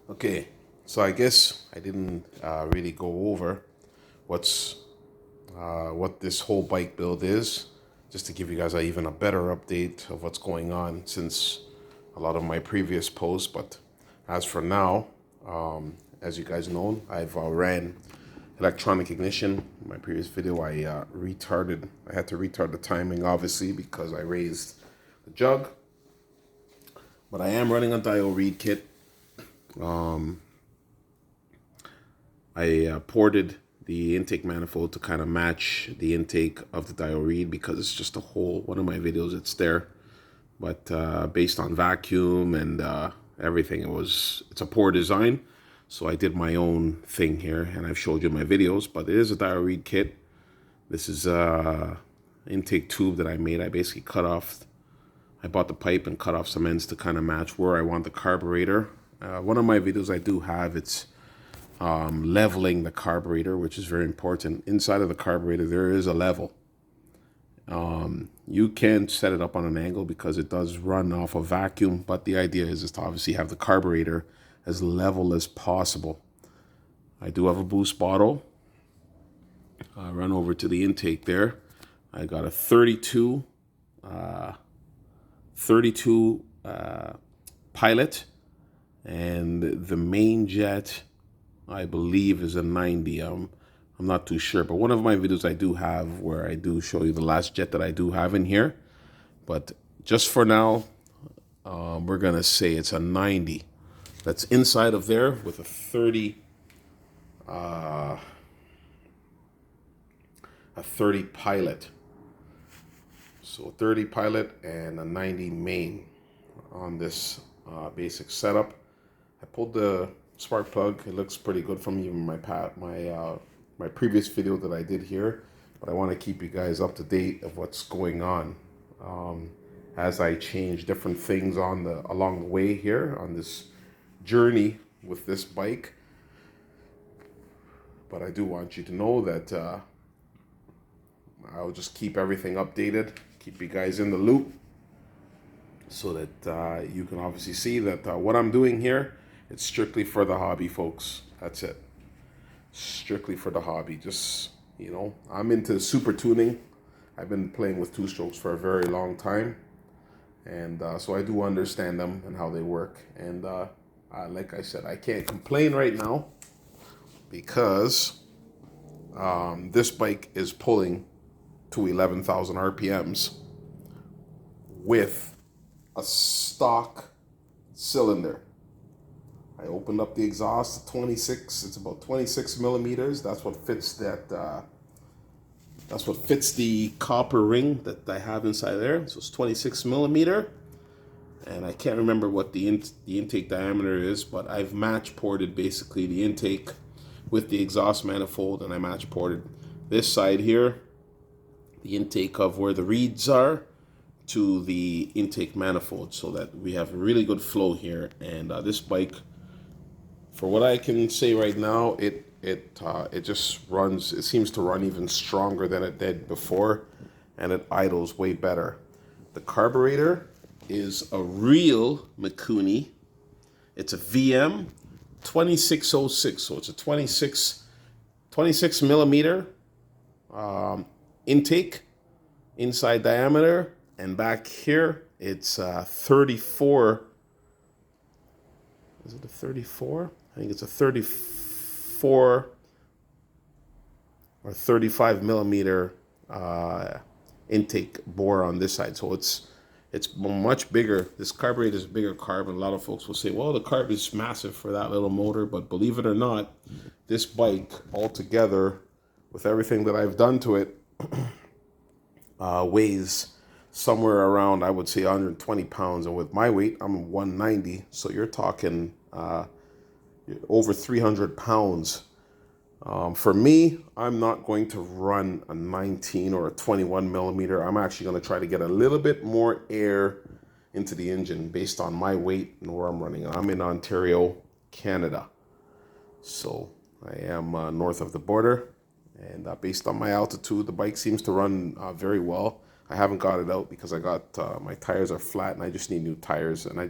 Okay, so I guess I didn't really go over what's what this whole bike build is, just to give you guys even a better update of what's going on since a lot of my previous posts. But as for now, as you guys know, I've ran electronic ignition. In my previous video, I had to retard the timing, obviously, because I raised the jug. But I am running a diode read kit. I ported the intake manifold to kind of match the intake of the diode read because it's just a whole one of my videos. It's there, but based on vacuum and everything, it's a poor design. So I did my own thing here, and I've showed you my videos. But it is a diode read kit. This is a intake tube that I made. I basically I bought the pipe and cut off some ends to kind of match where I want the carburetor. One of my videos I do have, it's leveling the carburetor, which is very important. Inside of the carburetor, there is a level. You can set it up on an angle because it does run off a vacuum, but the idea is to obviously have the carburetor as level as possible. I do have a boost bottle. Run over to the intake there. I got a 32 pilot, and the main jet I believe is a 90. I'm not too sure, but one of my videos I do have where I do show you the last jet that I do have in here. But just for now, we're gonna say it's a 90. That's inside of there with a 30 pilot. So 30 pilot and a 90 main on this basic setup. I pulled the spark plug. It looks pretty good from even my previous video that I did here, but I want to keep you guys up to date of what's going on as I change different things along the way here on this journey with this bike. But I do want you to know that I'll just keep everything updated, keep you guys in the loop, so that you can obviously see that what I'm doing here, it's strictly for the hobby, folks. That's it. Strictly for the hobby. Just, I'm into super tuning. I've been playing with two strokes for a very long time. And so I do understand them and how they work. And like I said, I can't complain right now because this bike is pulling to 11,000 RPMs with a stock cylinder. I opened up the exhaust to 26. It's about 26 millimeters. That's what fits That's what fits the copper ring that I have inside there. So it's 26 millimeter, and I can't remember what the intake diameter is, but I've match ported basically the intake with the exhaust manifold, and I match ported this side here, the intake of where the reeds are, to the intake manifold, so that we have a really good flow here. And this bike, for what I can say right now, it just runs. It seems to run even stronger than it did before, and it idles way better. The carburetor is a real Mikuni. It's a VM 2606, so it's a 26 millimeter intake inside diameter, and back here it's 34. Is it a 34? I think it's a 34 or 35 millimeter intake bore on this side. So it's much bigger. This carburetor is a bigger carb, and a lot of folks will say, well, the carb is massive for that little motor. But believe it or not, this bike altogether, with everything that I've done to it, weighs somewhere around, I would say, 120 pounds. And with my weight, I'm 190. So you're talking over 300 pounds. For me, I'm not going to run a 19 or a 21 millimeter. I'm actually going to try to get a little bit more air into the engine based on my weight and where I'm running. I'm in Ontario, Canada. So I am north of the border. And based on my altitude, the bike seems to run very well. I haven't got it out because my tires are flat and I just need new tires. And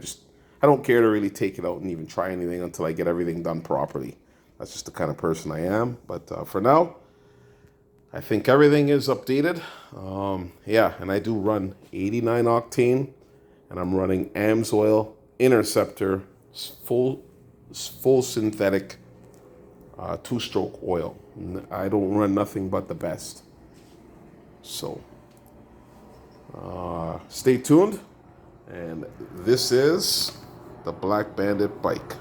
I don't care to really take it out and even try anything until I get everything done properly. That's just the kind of person I am. But for now, I think everything is updated. Yeah, and I do run 89 octane, and I'm running AMSOIL Interceptor full synthetic two-stroke oil. I don't run nothing but the best. So stay tuned. And this is the Black Bandit bike.